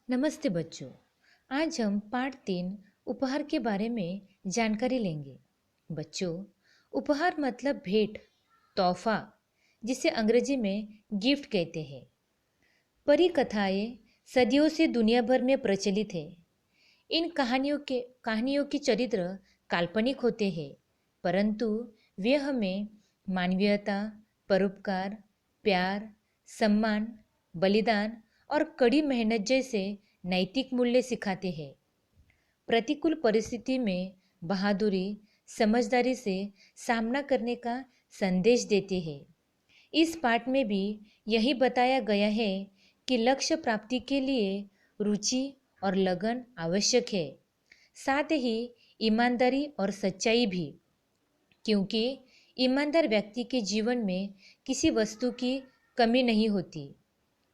नमस्ते बच्चों। आज हम पाठ 3 उपहार के बारे में जानकारी लेंगे। बच्चों, उपहार मतलब भेंट, तोहफा, जिसे अंग्रेजी में गिफ्ट कहते हैं। परी कथाएं सदियों से दुनिया भर में प्रचलित है। इन कहानियों के चरित्र काल्पनिक होते हैं, परंतु वे हमें मानवीयता, परोपकार, प्यार, सम्मान, बलिदान और कड़ी मेहनत जैसे नैतिक मूल्य सिखाते हैं। प्रतिकूल परिस्थिति में बहादुरी, समझदारी से सामना करने का संदेश देते हैं। इस पाठ में भी यही बताया गया है कि लक्ष्य प्राप्ति के लिए रुचि और लगन आवश्यक है, साथ ही ईमानदारी और सच्चाई भी, क्योंकि ईमानदार व्यक्ति के जीवन में किसी वस्तु की कमी नहीं होती।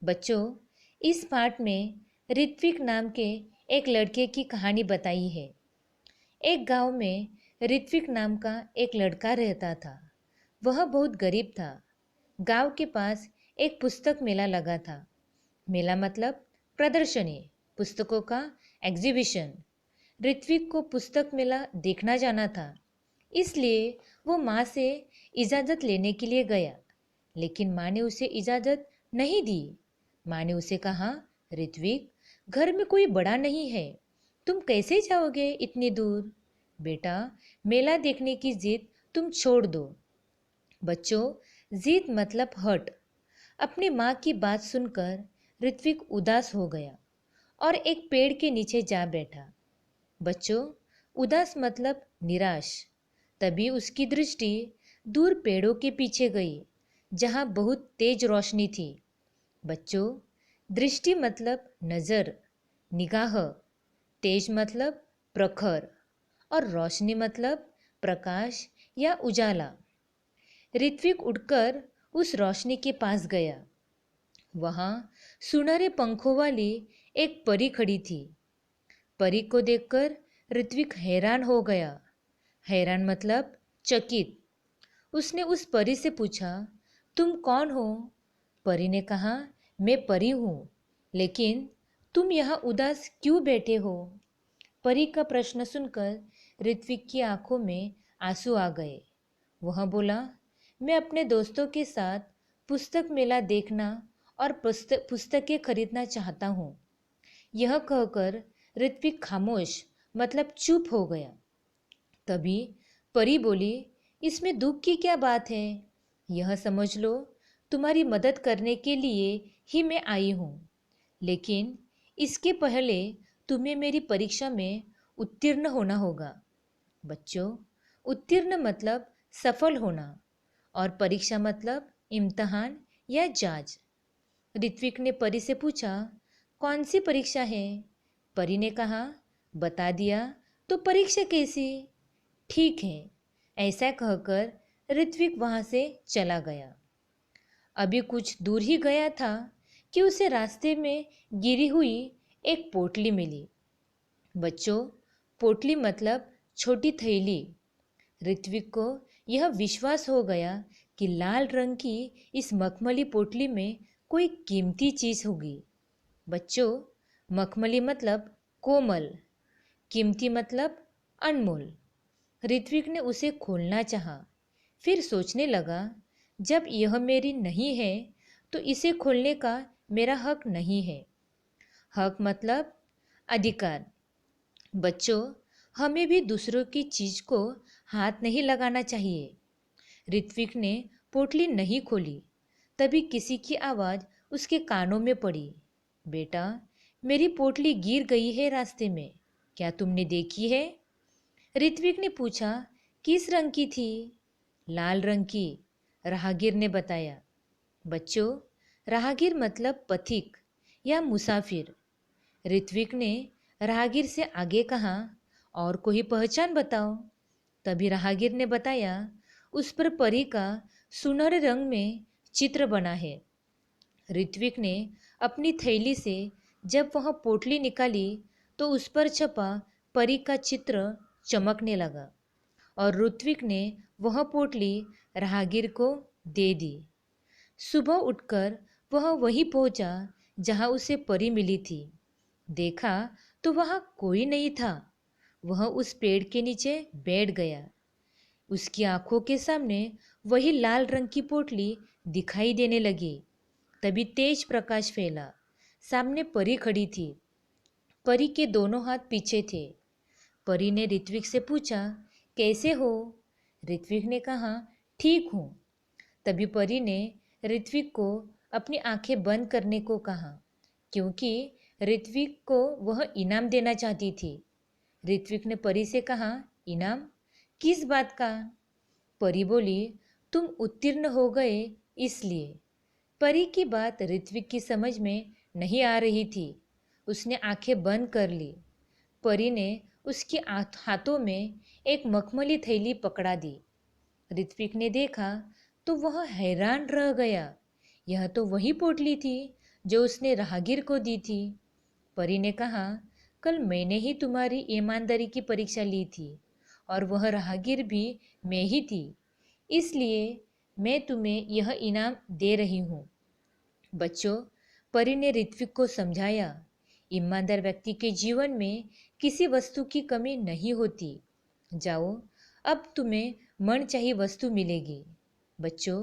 बच्चों, इस पाठ में ऋत्विक नाम के एक लड़के की कहानी बताई है। एक गांव में ऋत्विक नाम का एक लड़का रहता था। वह बहुत गरीब था। गांव के पास एक पुस्तक मेला लगा था। मेला मतलब प्रदर्शनी, पुस्तकों का एग्जीबिशन। ऋत्विक को पुस्तक मेला देखना जाना था, इसलिए वो माँ से इजाज़त लेने के लिए गया। लेकिन माँ ने उसे इजाज़त नहीं दी। माँ ने उसे कहा, ऋत्विक, घर में कोई बड़ा नहीं है, तुम कैसे जाओगे इतनी दूर? बेटा, मेला देखने की जिद तुम छोड़ दो। बच्चों, जिद मतलब हट। अपनी माँ की बात सुनकर ऋत्विक उदास हो गया और एक पेड़ के नीचे जा बैठा। बच्चों, उदास मतलब निराश। तभी उसकी दृष्टि दूर पेड़ों के पीछे गई, जहाँ बहुत तेज रोशनी थी। बच्चों, दृष्टि मतलब नज़र, निगाह। तेज मतलब प्रखर और रोशनी मतलब प्रकाश या उजाला। ऋत्विक उठकर उस रोशनी के पास गया। वहाँ सुनहरे पंखों वाली एक परी खड़ी थी। परी को देखकर ऋत्विक हैरान हो गया। हैरान मतलब चकित। उसने उस परी से पूछा, तुम कौन हो? परी ने कहा, मैं परी हूँ, लेकिन तुम यहाँ उदास क्यों बैठे हो? परी का प्रश्न सुनकर ऋत्विक की आंखों में आंसू आ गए। वह बोला, मैं अपने दोस्तों के साथ पुस्तक मेला देखना और पुस्तकें खरीदना चाहता हूँ। यह कहकर ऋत्विक खामोश मतलब चुप हो गया। तभी परी बोली, इसमें दुख की क्या बात है? यह समझ लो, तुम्हारी मदद करने के लिए ही मैं आई हूँ, लेकिन इसके पहले तुम्हें मेरी परीक्षा में उत्तीर्ण होना होगा। बच्चों, उत्तीर्ण मतलब सफल होना और परीक्षा मतलब इम्तहान या जांच। ऋत्विक ने परी से पूछा, कौन सी परीक्षा है? परी ने कहा, बता दिया तो परीक्षा कैसी? ठीक है, ऐसा कहकर ऋत्विक वहां से चला गया। अभी कुछ दूर ही गया था कि उसे रास्ते में गिरी हुई एक पोटली मिली। बच्चों, पोटली मतलब छोटी थैली। ऋत्विक को यह विश्वास हो गया कि लाल रंग की इस मखमली पोटली में कोई कीमती चीज होगी। बच्चों, मखमली मतलब कोमल, कीमती मतलब अनमोल। ऋत्विक ने उसे खोलना चाहा, फिर सोचने लगा, जब यह मेरी नहीं है तो इसे खोलने का मेरा हक नहीं है। हक मतलब अधिकार। बच्चों, हमें भी दूसरों की चीज को हाथ नहीं लगाना चाहिए। ऋत्विक ने पोटली नहीं खोली। तभी किसी की आवाज उसके कानों में पड़ी, बेटा, मेरी पोटली गिर गई है रास्ते में, क्या तुमने देखी है? ऋत्विक ने पूछा, किस रंग की थी? लाल रंग की, राहगीर ने बताया। बच्चों, राहगीर मतलब पथिक या मुसाफिर। ऋत्विक ने राहगीर से आगे कहा, और कोई पहचान बताओ। तभी राहगीर ने बताया, उस पर परी का सुनहरे रंग में चित्र बना है। ऋत्विक ने अपनी थैली से जब वह पोटली निकाली तो उस पर छपा परी का चित्र चमकने लगा और ऋत्विक ने वह पोटली राहगीर को दे दी। सुबह उठकर वह वहीं पहुंचा जहां उसे परी मिली थी। देखा तो वहां कोई नहीं था। वह उस पेड़ के नीचे बैठ गया। उसकी आंखों के सामने वही लाल रंग की पोटली दिखाई देने लगी। तभी तेज प्रकाश फैला। सामने परी खड़ी थी। परी के दोनों हाथ पीछे थे। परी ने ऋत्विक से पूछा, कैसे हो? ऋत्विक ने कहा, ठीक हूँ। तभी परी ने ऋत्विक को अपनी आंखें बंद करने को कहा, क्योंकि ऋत्विक को वह इनाम देना चाहती थी। ऋत्विक ने परी से कहा, इनाम? किस बात का? परी बोली, तुम उत्तीर्ण हो गए इसलिए। परी की बात ऋत्विक की समझ में नहीं आ रही थी। उसने आंखें बंद कर ली। परी ने उसके हाथों में एक मखमली थैली पकड़ा दी। ऋत्विक ने देखा तो वह हैरान रह गया। यह तो वही पोटली थी जो उसने राहगीर को दी थी। परी ने कहा, कल मैंने ही तुम्हारी ईमानदारी की परीक्षा ली थी और वह राहगीर भी मैं ही थी। इसलिए मैं तुम्हें यह इनाम दे रही हूँ। बच्चों, परी ने ऋत्विक को समझाया, ईमानदार व्यक्ति के जीवन में किसी वस्तु की कमी नहीं होती। जाओ, अब तुम्हें मनचाही वस्तु मिलेगी। बच्चों,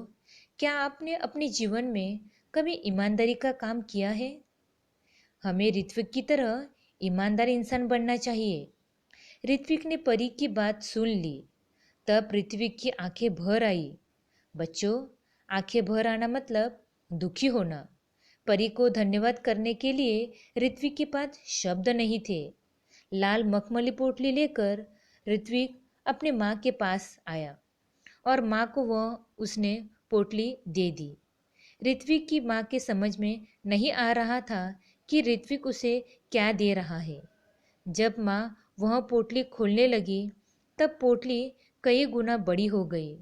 क्या आपने अपने जीवन में कभी ईमानदारी का काम किया है? हमें ऋत्विक की तरह ईमानदार इंसान बनना चाहिए। ऋत्विक ने परी की बात सुन ली। तब ऋत्विक की आंखें भर आई। बच्चों, आंखें भर आना मतलब दुखी होना। परी को धन्यवाद करने के लिए ऋत्विक के पास शब्द नहीं थे। लाल मखमली पोटली लेकर ऋत्विक अपने माँ के पास आया और माँ को वह उसने पोटली दे दी। ऋत्विक की माँ के समझ में नहीं आ रहा था कि ऋत्विक उसे क्या दे रहा है। जब माँ वह पोटली खोलने लगी तब पोटली कई गुना बड़ी हो गई।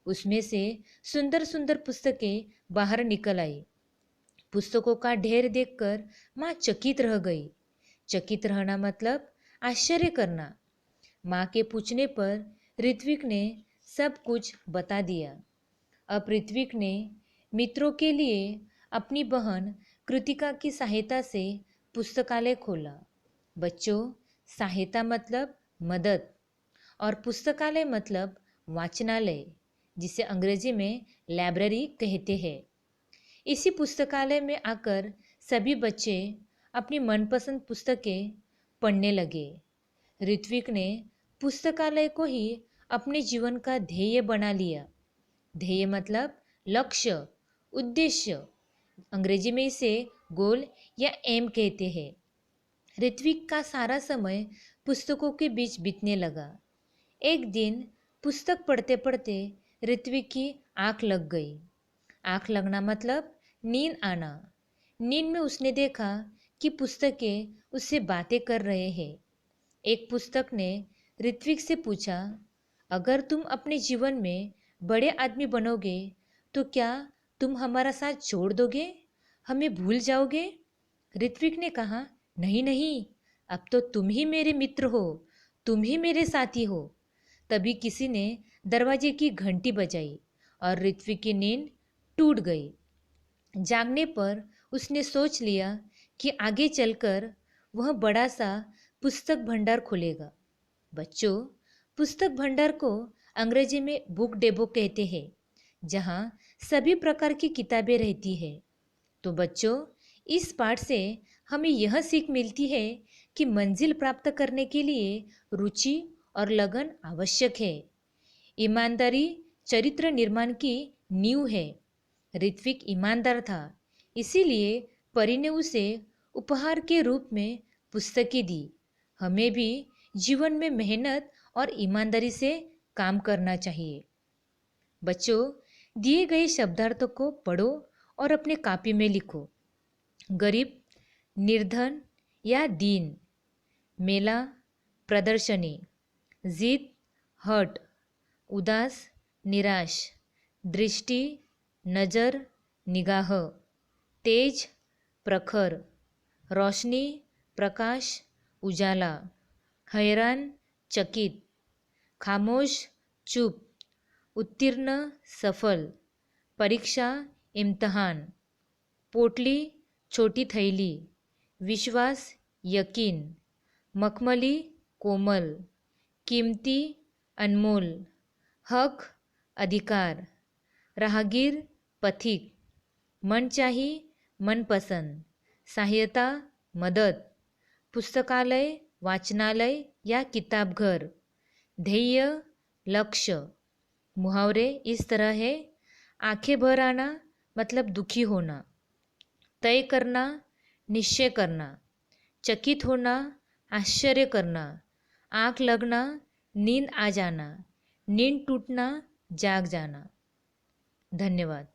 उसमें से सुंदर सुंदर पुस्तकें बाहर निकल आई। पुस्तकों का ढेर देखकर माँ चकित रह गई। चकित रहना मतलब आश्चर्य करना। माँ के पूछने पर ऋत्विक ने सब कुछ बता दिया। अब ऋत्विक ने मित्रों के लिए अपनी बहन कृतिका की सहायता से पुस्तकालय खोला। बच्चों, सहायता मतलब मदद और पुस्तकालय मतलब वाचनालय, जिसे अंग्रेजी में लाइब्रेरी कहते हैं। इसी पुस्तकालय में आकर सभी बच्चे अपनी मनपसंद पुस्तकें पढ़ने लगे। ऋत्विक ने पुस्तकालय को ही अपने जीवन का ध्येय बना लिया। ध्येय मतलब लक्ष्य, उद्देश्य। अंग्रेजी में इसे गोल या एम कहते हैं। ऋत्विक का सारा समय पुस्तकों के बीच बीतने लगा। एक दिन पुस्तक पढ़ते पढ़ते ऋत्विक की आंख लग गई। आंख लगना मतलब नींद आना। नींद में उसने देखा कि पुस्तकें उससे बातें कर रहे हैं। एक पुस्तक ने ऋत्विक से पूछा, अगर तुम अपने जीवन में बड़े आदमी बनोगे तो क्या तुम हमारा साथ छोड़ दोगे? हमें भूल जाओगे? ऋत्विक ने कहा, नहीं नहीं, अब तो तुम ही मेरे मित्र हो, तुम ही मेरे साथी हो। तभी किसी ने दरवाजे की घंटी बजाई और ऋत्विक की नींद टूट गई। जागने पर उसने सोच लिया कि आगे चलकर वह बड़ा सा पुस्तक भंडार खोलेगा। बच्चों, पुस्तक भंडार को अंग्रेजी में बुक डेपो कहते हैं, जहाँ सभी प्रकार की किताबें रहती है। तो बच्चों, इस पाठ से हमें यह सीख मिलती है कि मंजिल प्राप्त करने के लिए रुचि और लगन आवश्यक है। ईमानदारी चरित्र निर्माण की नींव है। ऋत्विक ईमानदार था, इसीलिए परी ने उसे उपहार के रूप में पुस्तकें दी। हमें भी जीवन में मेहनत और ईमानदारी से काम करना चाहिए। बच्चों, दिए गए शब्दार्थों को पढ़ो और अपने कॉपी में लिखो। गरीब, निर्धन या दीन, मेला, प्रदर्शनी, जिद, हट, उदास, निराश, दृष्टि, नज़र, निगाह, तेज, प्रखर, रोशनी, प्रकाश, उजाला, हैरान, चकित, खामोश, चुप, उत्तीर्ण, सफल, परीक्षा, इम्तहान, पोटली, छोटी थैली, विश्वास यकीन, मखमली कोमल, कीमती अनमोल, हक अधिकार, राहगीर पथिक, मनचाही मनपसंद, सहायता मदद, पुस्तकालय वाचनालय या किताबघर, ध्येय लक्ष्य। मुहावरे इस तरह है। आंखें भर आना मतलब दुखी होना, तय करना निश्चय करना, चकित होना आश्चर्य करना, आँख लगना नींद आ जाना, नींद टूटना जाग जाना। धन्यवाद।